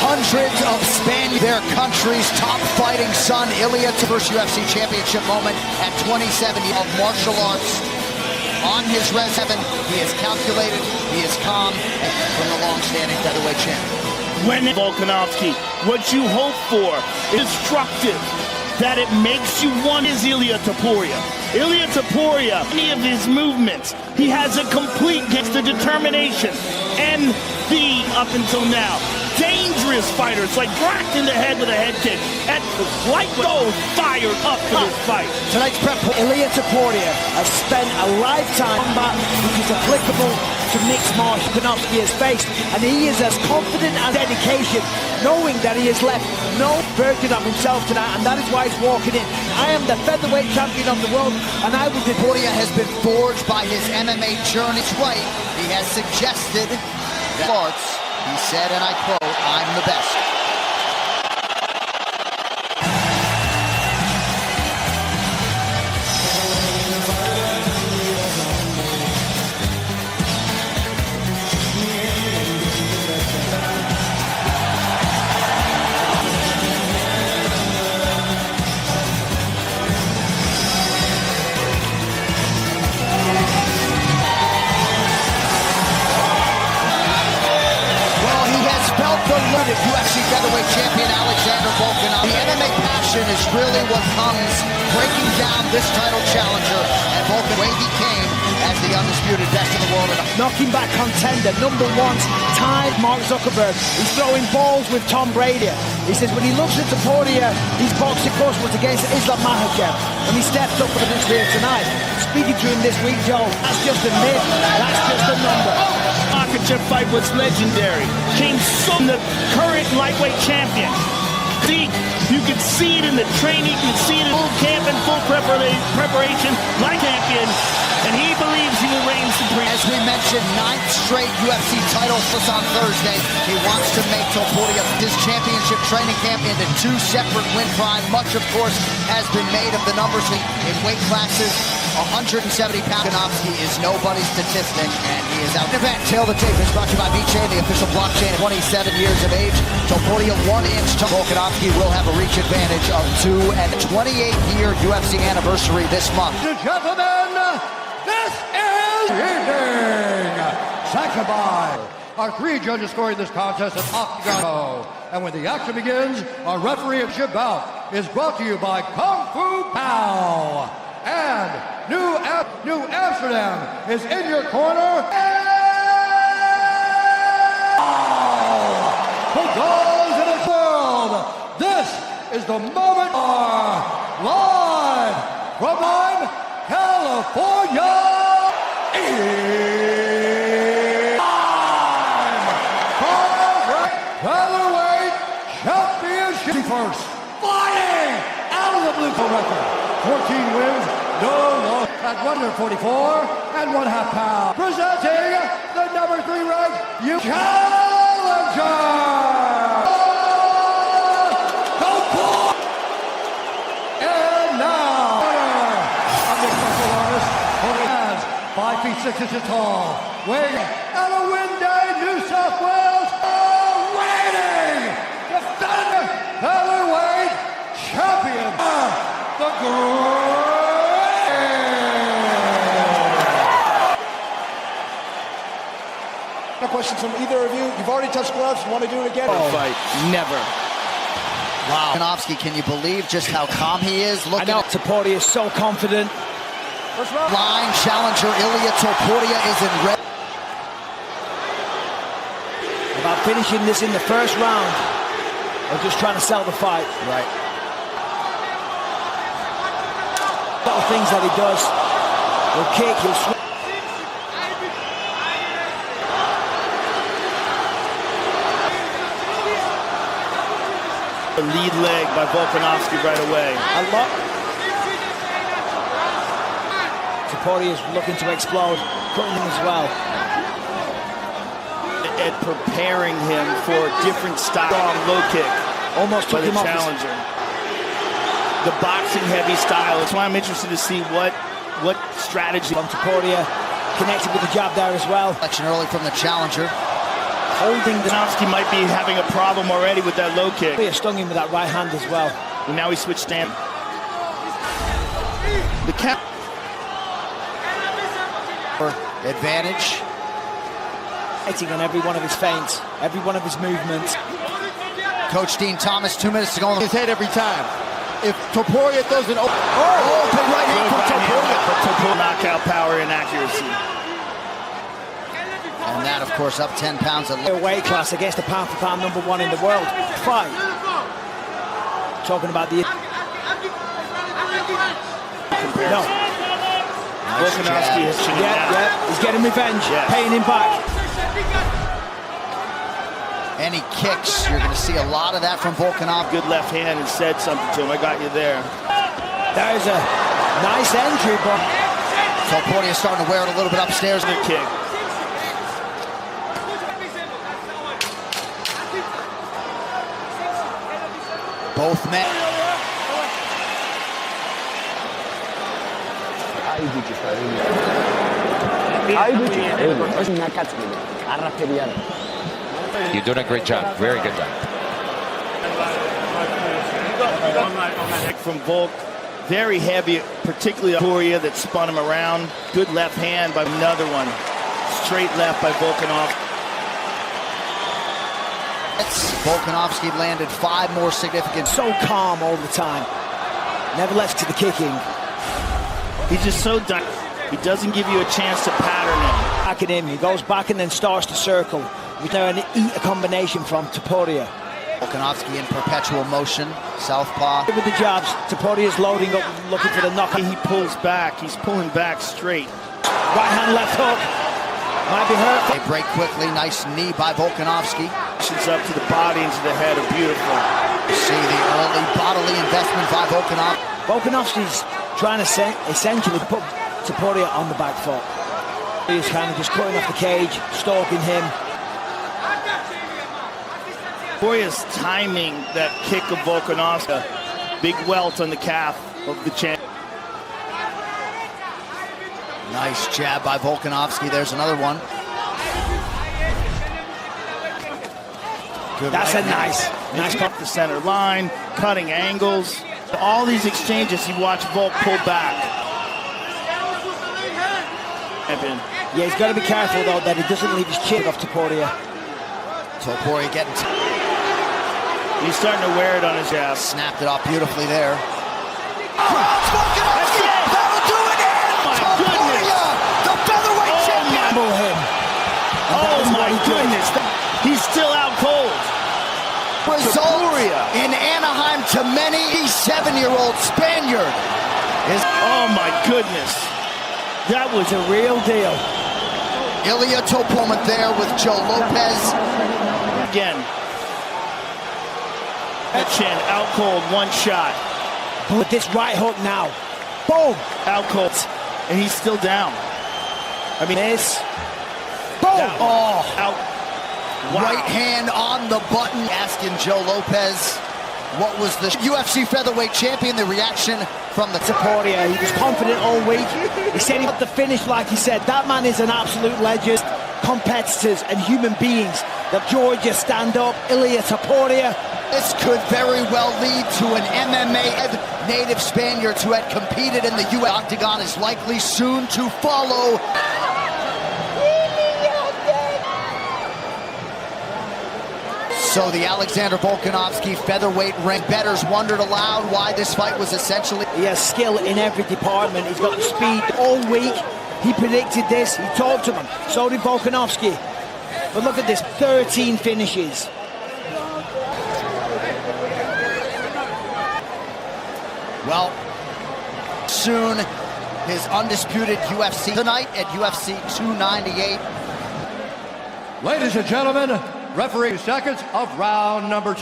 Hundreds of Spaniards, their country's top fighting son, Ilya, first UFC championship moment at 27 of martial arts. On his resume, he is calculated, he is calm, from the long-standing featherweight champion. When Volkanovski, what you hope for is destructive, that it makes you want is Ilia Topuria. Ilia Topuria, any of his movements, he has a complete against the determination and the, up until now, dangerous fighters, like cracked in the head with a head kick. And like so fired up for this fight. Tonight's prep, Ilia Topuria has spent a lifetime in combat which is applicable to mixed martial Volkanovski has faced, and he is as confident and dedication, knowing that he has left no version of himself tonight, and that is why he's walking in. I am the featherweight champion of the world, and I will. Topuria has been forged by his MMA journey. Right, he has suggested that arts. He said, and I quote, "I'm the best." UFC featherweight champion Alexander Volkanovski. The MMA passion is really what comes breaking down this title challenger, and Volkan, way he came as the undisputed best in the world. Knocking back contender, number one, tied Mark Zuckerberg. He's throwing balls with Tom Brady. He says when he looks at Topuria, his boxing course was against Islam Makhachev, and he stepped up for the career tonight. Speaking to him this week, Joe, that's just a myth, that's just a number. Makhachev fight was legendary. Came from the current lightweight champion. You can see it in the training, you can see it in full camp and full preparation, like champion, and he believes he will reign supreme. As we mentioned, 9th straight UFC title was on Thursday. He wants to make Topuria his championship training camp into 2 separate win primes. Much, of course, has been made of the numbers in weight classes. 170 pounds. Volkanovski is nobody's statistic, and he is out. Event. Tail the tape is brought to you by VeChain, the official blockchain. 27 years of age. Topuria 1 inch. Volkanovski will have a reach advantage of 2 and 28-year UFC anniversary this month. Ladies and gentlemen, this is evening. Sanctioned by our 3 judges scoring this contest at Octagon. And when the action begins, our referee bout is brought to you by Kung Fu Pao. And New Amsterdam is in your corner. For those in the world, this is the moment live from California. Featherweight championship first, flying out of the blue record. 14 wins, no loss at 144 and 1/2 pounds. Presenting the number 3 ranked challenger. And now, a mixed martial artist, holding hands 5 feet 6 inches tall, weighing out of Winday, New South Wales, reigning defending featherweight champion. The No questions from either of you. You've already touched gloves. You want to do it again? Fight. Never. Wow. Volkanovski, can you believe just how calm he is? I know. Topuria is so confident. Line challenger Ilia Topuria is in red. About finishing this in the first round. Or just trying to sell the fight. Right. Little things that he does. He'll kick, he'll swing. The lead leg by Volkanovski right away. Topuria is looking to explode, cutting him as well. And preparing him for a different style. Low kick. Almost took him off. Challenger. the boxing-heavy style. That's why I'm interested to see what strategy. From Topuria, connected with the jab there as well. Action early from the challenger. Holding the... Volkanovski might be having a problem already with that low kick. He stung him with that right hand as well. And now he switched stand. The count. Advantage. Hitting on every one of his feints, every one of his movements. Coach Dean Thomas, 2 minutes to go. His head every time. If Topuria throws an... Oh, big right hand from Topuria. Topuria knockout power and accuracy. And that, of course, up 10 pounds. A weight class against the pound-for-pound #1 in the world. Fight. Talking about the... No. Volkanovski is he's getting revenge, paying him back. Any kicks, you're going to see a lot of that from Volkanov. Good left hand and said something to him. I got you there. There's a nice entry, but... Topuria is starting to wear it a little bit upstairs. Good kick. Both men. You're doing a great job. Very good job. From Volk, very heavy, particularly Topuria that spun him around. Good left hand by another one. Straight left by Volkanov. Volkanovski landed 5 more significant. So calm all the time. Never lets to the kicking. He's just so done. He doesn't give you a chance to pattern him. Back at him, he goes back and then starts to circle. He's now an eat a combination from Topuria. Volkanovski in perpetual motion, southpaw. With the jabs, Topuria's loading up, looking for the knockout. He pulls back. He's pulling back straight. Right hand, left hook. Might be hurt. They break quickly. Nice knee by Volkanovski. She's up to the body and to the head. Are beautiful. See the early bodily investment by Volkanov. Volkanovski's trying to essentially put Topuria on the back foot. He's kind of just cutting off the cage, stalking him. Topuria's timing that kick of Volkanovski. Big welt on the calf of the champ. Nice jab by Volkanovski. There's another one. Good That's right a nice Up the center line, cutting angles. All these exchanges, you watch Volk pull back. Yeah, he's got to be careful though that he doesn't leave his chin off Topuria. Topuria getting... He's starting to wear it on his ass. Snapped it off beautifully there. That's it! That'll do it! Topuria, the featherweight champion! Oh my goodness! He's still out cold. Result in Anaheim to many 7-year-old Spaniard. Oh my goodness. That was a real deal. Ilia Topuria there with Joe Lopez. Again. That chin, out cold, one shot. With this right hook now. Boom! Out cold. And he's still down. I mean, this. Boom! Down. Oh! Out. Wow. Right hand on the button. Asking Joe Lopez what was the UFC featherweight champion. The reaction from the Topuria. He was confident all week. He said he got the finish like he said. That man is an absolute legend. Competitors and human beings that Georgia stand up. Ilia Topuria. This could very well lead to an MMA native Spaniard who had competed in the UFC octagon is likely soon to follow. So the Alexander Volkanovski featherweight ring bettors wondered aloud why this fight was essentially... He has skill in every department. He's got the speed all week. He predicted this. He talked to him. So did Volkanovski. But look at this, 13 finishes. Well, soon his undisputed UFC tonight at UFC 298. Ladies and gentlemen, referee seconds of round number 2.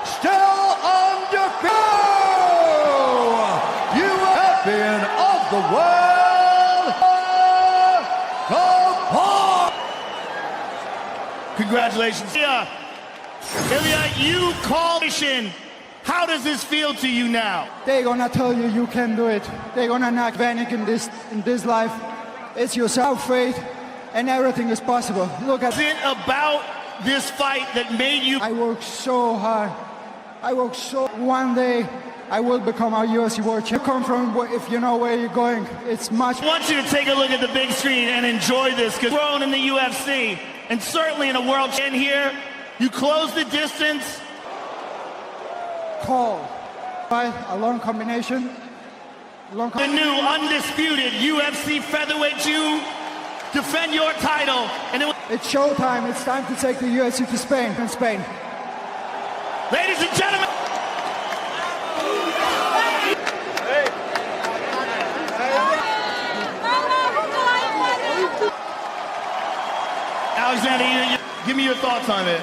Still undefeated, champion of the world, congratulations. Ilia, you call How does this feel to you now? They're gonna tell you you can do it. They're gonna not panic in this life. It's yourself faith, and everything is possible. Look at Is it about this fight that made you? I worked so hard. One day I will become a UFC world champion. Come from if you know where you're going. It's much. I want you to take a look at the big screen and enjoy this, because grown in the UFC and certainly in a world champ here, you close the distance. Call. Right, a long combination. The new undisputed UFC featherweight, you defend your title, and it's showtime. It's time to take the UFC to Spain. In Spain. Ladies and gentlemen. Alexander, give me your thoughts on it.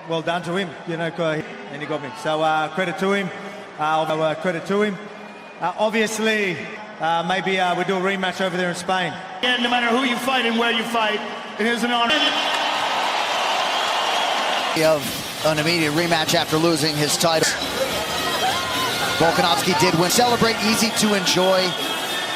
Well done to him, and he got me. So credit to him. Credit to him. Obviously, maybe we do a rematch over there in Spain. And no matter who you fight and where you fight, it is an honor. Of an immediate rematch after losing his title. Volkanovski did win. Celebrate, easy to enjoy,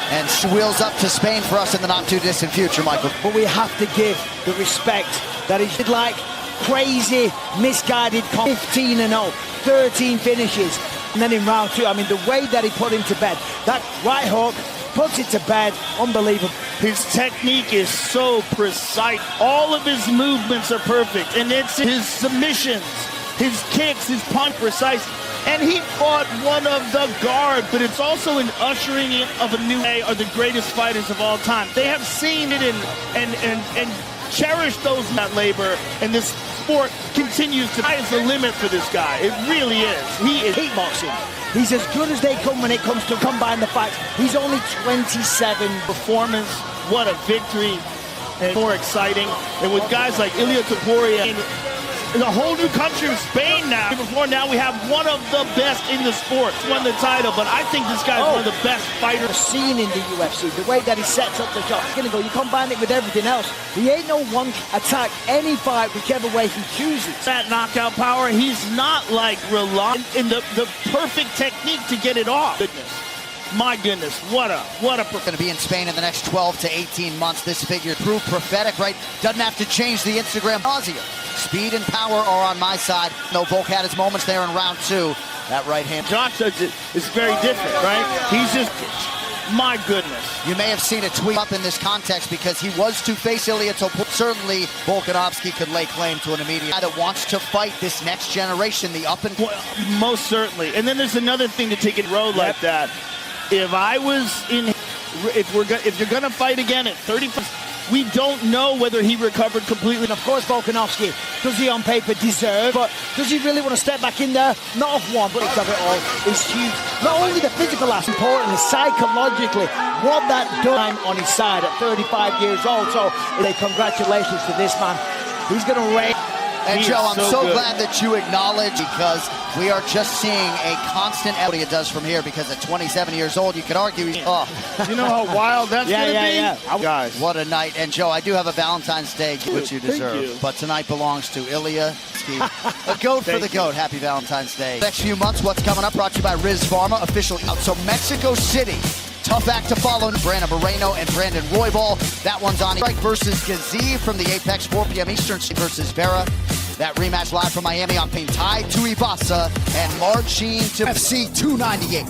and wheels up to Spain for us in the not too distant future, Michael. But we have to give the respect that he did, like crazy, misguided 15-0, 13 finishes. And then in round 2, I mean, the way that he put him to bed, that right hook, puts it to bed, unbelievable. His technique is so precise. All of his movements are perfect, and it's his submissions, his kicks, his punch precise. And he fought one of the guard, but it's also an ushering in of a new day are the greatest fighters of all time. They have seen it and cherished those that labor, and this sport continues to sky's the limit for this guy. It really is. He is kickboxing. He's as good as they come when it comes to combine the fights. He's only 27. Performance, what a victory, and more exciting. And with guys like Ilia Topuria in a whole new country of Spain now. Before now, we have one of the best in the sport. Won the title, but I think this guy's one of the best fighters seen in the UFC. The way that he sets up the shot, you combine it with everything else. He ain't no one attack any fight, whichever way he chooses. That knockout power, he's not like relying in the perfect technique to get it off. My goodness, what a going to be in Spain in the next 12 to 18 months. This figure proved prophetic, right? Doesn't have to change the Instagram. Nausea. Speed and power are on my side. No, Volk had his moments there in round 2. That right hand. Josh does it is very different, right? He's just, my goodness. You may have seen a tweet up in this context because he was to face Ilia Topuria. Certainly, Volkanovski could lay claim to an immediate guy that wants to fight this next generation, the up and most certainly. And then there's another thing to take it road like that. If I was in, if you're gonna fight again at 35, we don't know whether he recovered completely. And of course, Volkanovski, does he on paper deserve, but does he really want to step back in there? Not of one, but of it all is huge. Not only the physical aspect, important, psychologically, what that done on his side at 35 years old. So, congratulations to this man. He's gonna reign. And Joe, I'm so glad that you acknowledge, because we are just seeing a constant what it does from here, because at 27 years old, you could argue he's, you know how wild that's going to be? Yeah. Guys, what a night. And Joe, I do have a Valentine's Day, which you deserve. But tonight belongs to Ilia. A goat for the goat. Happy Valentine's Day. Next few months, what's coming up, brought to you by Riz Pharma, officially out. So Mexico City. Tough act to follow. Brandon Moreno and Brandon Roybal. That one's on. Strike versus Gazi from the Apex, 4 p.m. Eastern versus Vera. That rematch live from Miami on Pain. Ty Tuivasa and Marcin to FC 298.